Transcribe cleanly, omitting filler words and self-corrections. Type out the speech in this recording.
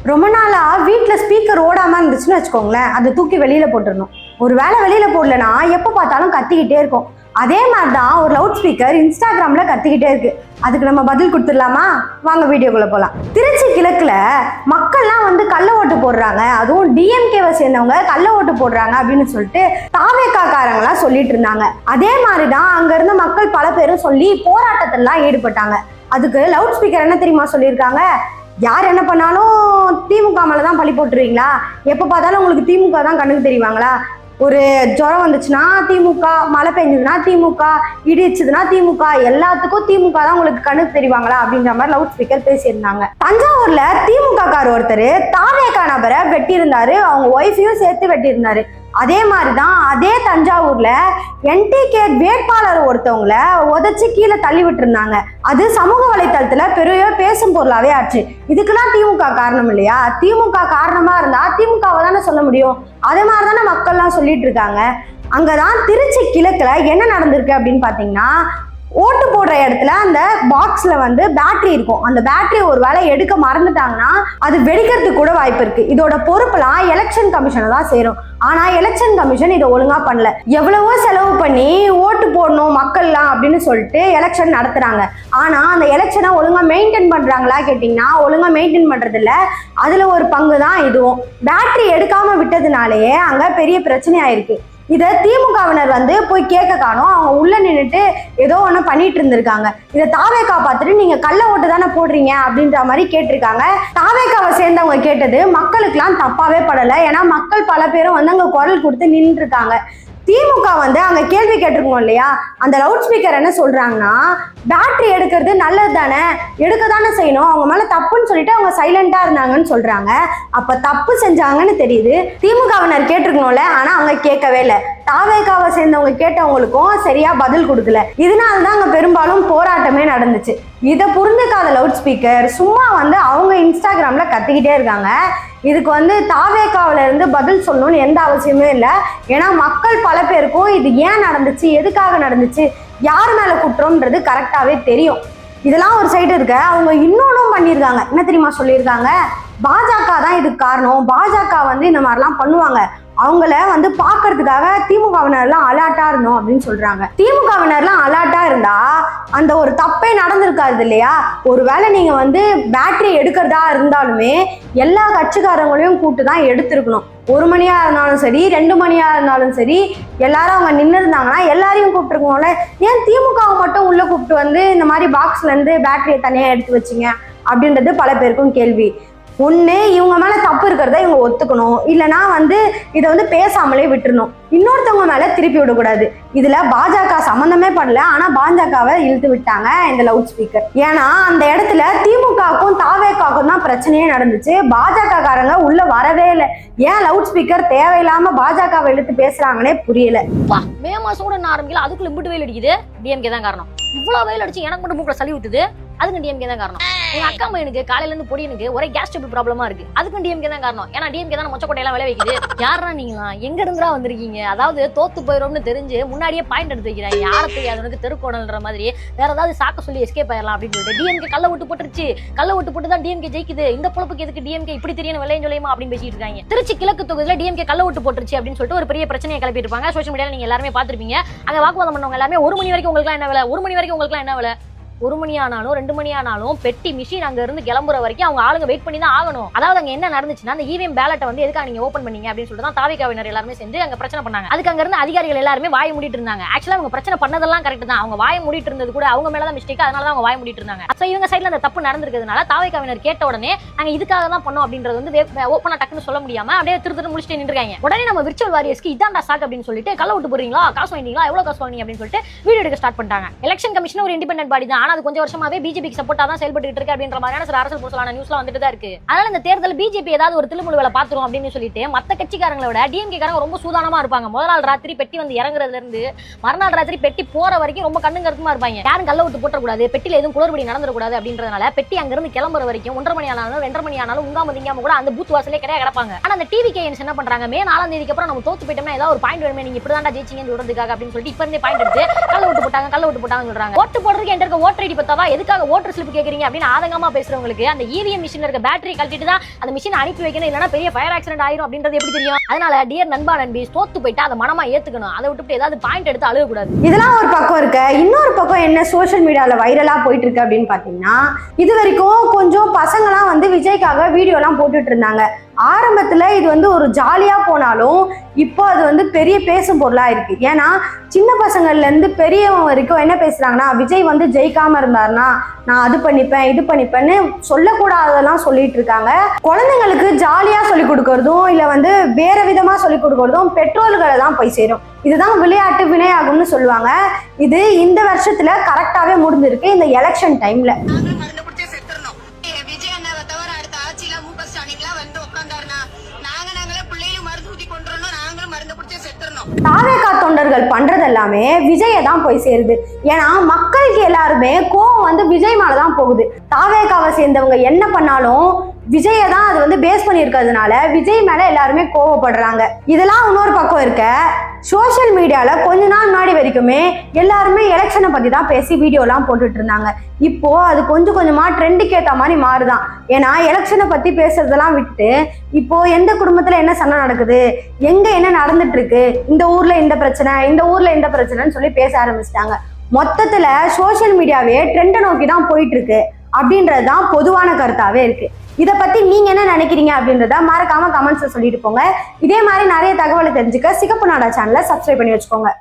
ரொம்ப நாளா வீட்டுல ஸ்பீக்கர் ஓடாம இருந்துச்சுன்னு வச்சுக்கோங்களேன், அதை தூக்கி வெளியில போட்டுடணும். ஒரு வேளை வெளியில போடலன்னா எப்ப பார்த்தாலும் கத்திக்கிட்டே இருக்கும். அதே மாதிரிதான் ஒரு லவுட் ஸ்பீக்கர் இன்ஸ்டாகிராம்ல கத்திக்கிட்டே இருக்கு. அதுக்கு நம்ம பதில் கொடுத்துடலாமா? வாங்க வீடியோக்குள்ள போலாம். திருச்சி கிழக்குல மக்கள்லாம் வந்து கள்ள ஓட்டு போடுறாங்க, அதுவும் டிஎம்கேவை சேர்ந்தவங்க கள்ள ஓட்டு போடுறாங்க அப்படின்னு சொல்லிட்டு தாவேக்காரங்களாம் சொல்லிட்டு இருந்தாங்க. அதே மாதிரிதான் அங்க இருந்த மக்கள் பல பேரும் சொல்லி போராட்டத்திலாம் ஈடுபட்டாங்க. அதுக்கு லவுட் ஸ்பீக்கர் என்ன தெரியுமா சொல்லியிருக்காங்க? யார் என்ன பண்ணாலும் திமுக மேலதான் பழி போட்டுருவீங்களா? எப்ப பார்த்தாலும் உங்களுக்கு திமுக தான் கண்ணுக்கு தெரியுவாங்களா? ஒரு ஜுரம் வந்துச்சுன்னா திமுக, மழை பெஞ்சதுன்னா திமுக, இடிச்சுதுன்னா திமுக, எல்லாத்துக்கும் திமுக தான் உங்களுக்கு கண்ணுக்கு தெரிவாங்களா அப்படின்ற மாதிரி லவுட் ஸ்பீக்கர் பேசியிருந்தாங்க. தஞ்சாவூர்ல திமுக கார் ஒருத்தர் தாவேகா நபரை வெட்டியிருந்தாரு, அவங்க ஒய்ஃபையும் சேர்த்து வெட்டியிருந்தாரு. அதே மாதிரிதான் அதே தஞ்சாவூர்ல என்டிகே வேட்பாளர் ஒருத்தவங்கள உதச்சு கீழே தள்ளி விட்டு இருந்தாங்க. அது சமூக வலைத்தளத்துல பெரிய பேசும் பொருளாவே ஆச்சு. இதுக்கெல்லாம் திமுக காரணம் இல்லையா? திமுக காரணமா இருந்தா திமுகவை தானே சொல்ல முடியும். அதே மாதிரிதானே மக்கள்லாம் சொல்லிட்டு இருக்காங்க. அங்கதான் திருச்சி கிழக்குல என்ன நடந்திருக்கு அப்படின்னு பாத்தீங்கன்னா, ஓட்டு போடுற இடத்துல அந்த பாக்ஸ்ல வந்து பேட்டரி இருக்கும். அந்த பேட்டரி ஒரு வேளை எடுக்க மறந்துட்டாங்கன்னா அது வெடிக்கிறதுக்கு கூட வாய்ப்பு இருக்கு. இதோட பொறுப்பெல்லாம் எலெக்ஷன் கமிஷனை தான் சேரும். ஆனா எலெக்ஷன் கமிஷன் இதை ஒழுங்கா பண்ணல. எவ்வளவோ செலவு பண்ணி ஓட்டு போடணும் மக்கள்லாம் அப்படின்னு சொல்லிட்டு எலெக்ஷன் நடத்துறாங்க. ஆனா அந்த எலெக்ஷனை ஒழுங்கா மெயின்டைன் பண்றாங்களா கேட்டீங்கன்னா ஒழுங்கா மெயின்டைன் பண்றது இல்ல. அதுல ஒரு பங்கு தான் இதுவும். பேட்டரி எடுக்காம விட்டதுனாலேயே அங்க பெரிய பிரச்சனை ஆயிருக்கு. இதை திமுகவினர் வந்து போய் கேட்க காணோம். அவங்க உள்ள நின்றுட்டு ஏதோ ஒன்று பண்ணிட்டு இருந்திருக்காங்க. இதை தாவேக்கா பார்த்துட்டு நீங்க கள்ள ஓட்டு தானே போடுறீங்க அப்படின்ற மாதிரி கேட்டிருக்காங்க. தாவேக்காவை சேர்ந்தவங்க கேட்டது மக்களுக்கெல்லாம் தப்பாவே படலை. ஏன்னா மக்கள் பல பேரும் வந்து அங்க குரல் கொடுத்து நின்று இருக்காங்க. திமுக வந்து அங்க கேள்வி கேட்டிருக்கோம் இல்லையா? அந்த லவுட் ஸ்பீக்கர் என்ன சொல்றாங்கன்னா, பேட்டரி எடுக்கிறது நல்லது தானே, எடுக்க தானே செய்யணும், அவங்க மேல தப்புன்னு சொல்லிட்டு அவங்க சைலண்டா இருந்தாங்கன்னு சொல்றாங்க. அப்ப தப்பு செஞ்சாங்கன்னு தெரியுது. திமுகவினர் கேட்டிருக்கணும்ல, ஆனா அவங்க கேட்கவே இல்லை. தாவேக்காவை சேர்ந்தவங்க கேட்டவங்களுக்கும் சரியா பதில் கொடுக்கல. இதனாலதான் அங்க பெரும்பாலும் போராட்டமே நடந்துச்சு. இதை புரிஞ்சுக்காத லவுட் ஸ்பீக்கர் சும்மா வந்து அவங்க இன்ஸ்டாகிராம்ல கத்திக்கிட்டே இருக்காங்க. இதுக்கு வந்து தாவேக்காவில இருந்து பதில் சொல்லணும்னு எந்த அவசியமே இல்லை. ஏன்னா மக்கள் பல பேருக்கும் இது ஏன் நடந்துச்சு, எதுக்காக நடந்துச்சு, யார் மேல குற்றம்ன்றது கரெக்டாவே தெரியும். இதெல்லாம் ஒரு சைடு இருக்க, அவங்க இன்னொன்னும் பண்ணியிருக்காங்க. என்ன தெரியுமா சொல்லியிருக்காங்க? பாஜக தான் இதுக்கு காரணம், பாஜக வந்து இந்த மாதிரிலாம் பண்ணுவாங்க, அவங்கள வந்து பாக்குறதுக்காக திமுகவினர்லாம் அலர்ட்டா இருந்தோம் அப்படின்னு சொல்றாங்க. திமுகவினர்லாம் அலர்ட்டா இருந்தா அந்த ஒரு தப்பே நடந்திருக்காது இல்லையா? ஒருவேளை நீங்க வந்து பேட்டரி எடுக்கிறதா இருந்தாலுமே எல்லா கட்சிக்காரங்களையும் கூப்பிட்டு தான் எடுத்திருக்கணும். 1 மணியா இருந்தாலும் சரி, 2 மணியா இருந்தாலும் சரி, எல்லாரும் அவங்க நின்று இருந்தாங்கன்னா எல்லாரையும் கூப்பிட்டுருக்கோம்ல. ஏன் திமுகவை மட்டும் உள்ள கூப்பிட்டு வந்து இந்த மாதிரி பாக்ஸ்ல இருந்து பேட்டரியை தனியா எடுத்து வச்சிங்க அப்படின்றது பல பேருக்கும் கேள்வி. ஒண்ணு இவங்க மேல தப்பு இருக்கிறத இவங்க ஒத்துக்கணும், இல்லைன்னா வந்து இதை வந்து பேசாமலே விட்டுறணும். இன்னொருத்தவங்க மேல திருப்பி விடக்கூடாது. இதுல பாஜக சம்பந்தமே பண்ணல, ஆனா பாஜகவை இழுத்து விட்டாங்க இந்த லவுட் ஸ்பீக்கர். ஏன்னா அந்த இடத்துல திமுகவுக்கும் தாவேக்காவுக்கும் தான் பிரச்சனையே நடந்துச்சு. பாஜக காரங்க உள்ள வரவே இல்லை. ஏன் லவுட் ஸ்பீக்கர் தேவையில்லாம பாஜகவை இழுத்து பேசுறாங்கன்னே புரியல. மே மாசம் கூட ஆரம்பிக்கல, அதுக்குள்ள இம்பிட்டு வெயில் அடிக்குது. டிஎம்கே தான் காரணம். இவ்வளவு வெயில் அடிச்சு எனக்கு மட்டும் மூக்குல சளி விட்டுது, அதுக்கு டிஎம்கே தான் காரணம். எங்க அக்கா பையனுக்கு காலையில இருந்து பொடியனுக்கு ஒரே கேஸ் ட்ரபிள் ப்ராப்ளமா இருக்கு, அதுக்கும் டிஎம்கே தான் காரணம். ஏன்னா டிஎம்கே தான் மொச்சக்கொட்டையெல்லாம் விளை வைக்குது. யாரா நீங்களா, எங்க இருந்துடா வந்திருக்கீங்க? அதாவது தோத்து போயிடும்னு தெரிஞ்சு முன்னாடியே பாயிண்ட் எடுத்து வைக்கிறாங்க. யார தெரியாதவனுக்கு தெருக்கோடல்ன்ற மாதிரி வேற ஏதாவது சாக்க சொல்லி எஸ்கேப் ஆயிடலாம் அப்படின்னு சொல்லிட்டு டிஎம்கே கள்ள ஓட்டு போட்டுருச்சு, கள்ள ஓட்டு போட்டு தான் டிஎம்கே ஜெயிக்குது, இந்த பொழப்புக்கு எதுக்கு டிஎம்கே இப்படி தெரியும் விளையும் சொல்லியுமா அப்படின்னு பேசிட்டு இருக்காங்க. திருச்சி கிழக்கு தொகுதியில டிஎம்கே கள்ள ஓட்டு போட்டுருச்சு அப்படின்னு சொல்லிட்டு ஒரு பெரிய பிரச்சனையை கிளப்பிட்டு இருப்பாங்க. சோஷியல் மீடியால நீங்க எல்லாருமே பாத்திருப்பீங்க. அங்க வாக்குவாதம் பண்ணவங்க எல்லாமே 1 மணி வரைக்கும் உங்களுக்கு என்ன வேலை, 1 மணி வரைக்கும் உங்களுக்கு என்ன வேலை, 1 மணி ஆனாலும் 2 மணி ஆனாலும் பெட்டி மிஷின் அங்க இருந்து கிளம்புற வரைக்கும் அவங்க ஆளுங்க வெயிட் பண்ணி தான் ஆகணும். அதாவது அங்க என்ன நடந்துச்சுன்னா, அந்த இவிஎம் பேலட்டை வந்து எதுக்காக நீங்க ஓபன் பண்ணீங்க அப்படின்னு சொல்லிட்டு தான் தாவேக்காவினர் எல்லாருமே சேர்ந்து அங்க பிரச்சனை பண்ணாங்க. அதுக்கு அங்க இருந்து அதிகாரிகள் எல்லாருமே வாய் மூடிட்டு இருந்தாங்க. ஆக்சுவலா அவங்க பிரச்சனை பண்ணதெல்லாம் கரெக்ட் தான், அவங்க வாய் மூடிட்டு இருந்தது கூட அவங்க மேலதான் மிஸ்டேக், அதனால தான் அவங்க வாய் மூடிட்டு இருந்தாங்க. சோ இவங்க சைடுல அந்த தப்பு நடந்திருக்கிறதுனால தாவேக்காவினர் கேட்ட உடனே நாங்க இதுக்காக தான் பண்ணோம் அப்படின்றது வந்து ஓப்பனா டக்குன்னு சொல்ல முடியாம அப்படியே திருத்து முடிச்சுட்டு நின்றுருக்காங்க. உடனே நம்ம விர்ச்சுவல் வாரியர்ஸ்க்கு இதான்டா சாக் அப்படின்னு சொல்லிட்டு கள்ள ஓட்டு போடுறீங்களா, காசு வாங்கிட்டீங்களா, எவ்வளவு காசு வாங்கினீங்க அப்படின்னு சொல்லிட்டு வீடியோ எடுக்க ஸ்டார்ட் பண்ணிட்டாங்க. எலெக்ஷன் கமிஷன் ஒரு இண்டிபெண்டன்ட் பாடி தான், ஆனா அது கொஞ்சம் வருஷமாவே பிஜேபிக்கு சப்போர்ட்டா தான் செயல்பட்டு இருக்கு அப்படின்ற மாதிரியான சில அரசியல் புரசலான நியூஸ்லாம் வந்துட்டு தான் இருக்கு. அதனால இந்த தேர்தல் பிஜேபி ஏதாவது ஒரு தில்லுமுழு வேலை பாத்துரும் அப்படின்னு சொல்லிட்டு மத்த கட்சிக்காரங்களை விட டிஎம்கே காரங்க ரொம்ப சூதானமா இருப்பாங்க. முதல் நாள் ராத்திரி பெட்டி வந்து இறங்குறதுல இருந்து மறுநாள் ராத்திரி பெட்டி போற வரைக்கும் ரொம்ப கண்ணு கருத்துமா இருப்பாங்க. யாரும் கள்ள விட்டு போட்டக்கூடாது, பெட்டியில எதுவும் குளறுபடி நடந்துடக்கூடாது அப்படின்றதுனால பெட்டி அங்க இருந்து கிளம்புற வரைக்கும் 1:30 மணி ஆனாலும் 2:30 மணி ஆனாலும் உங்காம திங்காம கூட அந்த பூத் வாசலே கிடையாது கிடப்பாங்க. ஆனா அந்த டிவிகேஎன்ஸ் என்ன பண்றாங்க, மே 4ஆம் தேதிக்கு அப்புறம் நம்ம தோத்து போயிட்டோம்னா ஏதாவது ஒரு பாயிண்ட் வேணுமே, நீங்க இப்படிதான் ஜெயிச்சிங்கன்னு சொல்றதுக்காக அப்படின்னு சொல்லிட்டு இப்ப இருந்தே பாயிண்ட் எடுத்து கள்ள விட்டு போட்டாங்க சொல்றாங்க. ஓட்டு போடுறதுக்கு என்கிட்ட இருக்க ஓட்டர் ஐடி பத்தாவா, எதுக்காக ஓட்டர் ஸ்லிப் கேக்குறீங்க அப்படின்னு ஆதங்கமா பேசுறவங்களுக்கு அந்த இவிஎம் மிஷின்ல இருக்க பேட்டரி கழட்டிட்டு தான் அந்த மிஷின் அனுப்பி வைக்கணும், இல்லைன்னா பெரிய ஃபயர் ஆக்சிடென்ட் ஆயிரும் அப்படின்றது எப்படி தெரியும்? அதனால டியர் நண்பா நண்பி, தோத்து போயிட்டா அதை மனமா ஏத்துக்கணும். அதை விட்டுட்டு ஏதாவது பாயிண்ட் எடுத்து அழுக கூடாது. இதெல்லாம் ஒரு பக்கம் இருக்க, இன்னொரு பக்கம் என்ன சோஷியல் மீடியால வைரலா போயிட்டு இருக்கு அப்படின்னு பாத்தீங்கன்னா, இது வரைக்கும் கொஞ்சம் பசங்கலாம் வந்து விஜய்க்காக வீடியோ எல்லாம் போட்டுட்டு இருந்தாங்க. ஆரம்பத்துல இது வந்து ஒரு ஜாலியா போனாலும் இப்போ அது வந்து பெரிய பேசும் பொருளா இருக்கு. ஏன்னா சின்ன பசங்கள்ல இருந்து பெரியவங்க வரைக்கும் என்ன பேசுறாங்கன்னா, விஜய் வந்து ஜெயிக்காம இருந்தாருன்னா நான் அது பண்ணிப்பேன் இது பண்ணிப்பேன்னு சொல்லக்கூடாதெல்லாம் சொல்லிட்டு இருக்காங்க. குழந்தைங்களுக்கு ஜாலியா சொல்லி கொடுக்கறதும் இல்ல வந்து வேற விதமா சொல்லி கொடுக்கறதும் பெற்றோர்களை தான் போய் சேரும். இதுதான் விளையாட்டு வினையாகும்னு சொல்லுவாங்க. இது இந்த வருஷத்துல கரெக்டாவே முடிஞ்சிருக்கு இந்த எலெக்ஷன் டைம்ல. தாவேகா தொண்டர்கள் பண்றது எல்லாமே விஜயை தான் போய் சேருது. ஏன்னா மக்களுக்கு எல்லாருமே கோவம் வந்து விஜய் மேலதான் போகுது. தாவேகாவை சேர்ந்தவங்க என்ன பண்ணாலும் விஜயை தான் அது வந்து பேஸ் பண்ணி இருக்கிறதுனால விஜய் மேல எல்லாருமே கோவப்படுறாங்க. இதெல்லாம் இன்னொரு பக்கம் இருக்க, சோசியல் மீடியால கொஞ்ச நாள் முன்னாடி வரைக்குமே எல்லாருமே எலெக்ஷனை பத்தி தான் பேசி வீடியோலாம் போட்டுட்டு இருந்தாங்க. இப்போ அது கொஞ்சம் கொஞ்சமா ட்ரெண்டுக்கு ஏற்ற மாதிரி மாறுதான். ஏன்னா எலெக்ஷனை பத்தி பேசுறதெல்லாம் விட்டு இப்போ எந்த குடும்பத்துல என்ன சண்டை நடக்குது, எங்க என்ன நடந்துட்டு இருக்கு, இந்த ஊர்ல இந்த பிரச்சனை இந்த ஊர்ல இந்த பிரச்சனைன்னு சொல்லி பேச ஆரம்பிச்சிட்டாங்க. மொத்தத்துல சோசியல் மீடியாவே ட்ரெண்டை நோக்கி தான் போயிட்டு இருக்கு அப்படின்றதுதான் பொதுவான கருத்தாவே இருக்கு. இதை பத்தி நீங்க என்ன நினைக்கிறீங்க அப்படின்றத மறக்காம கமெண்ட்ஸ்ல சொல்லிட்டு போங்க. இதே மாதிரி நிறைய தகவலை தெரிஞ்சுக்க சிகப்பு நாடா சேனலை சப்ஸ்கிரைப் பண்ணி வச்சுக்கோங்க.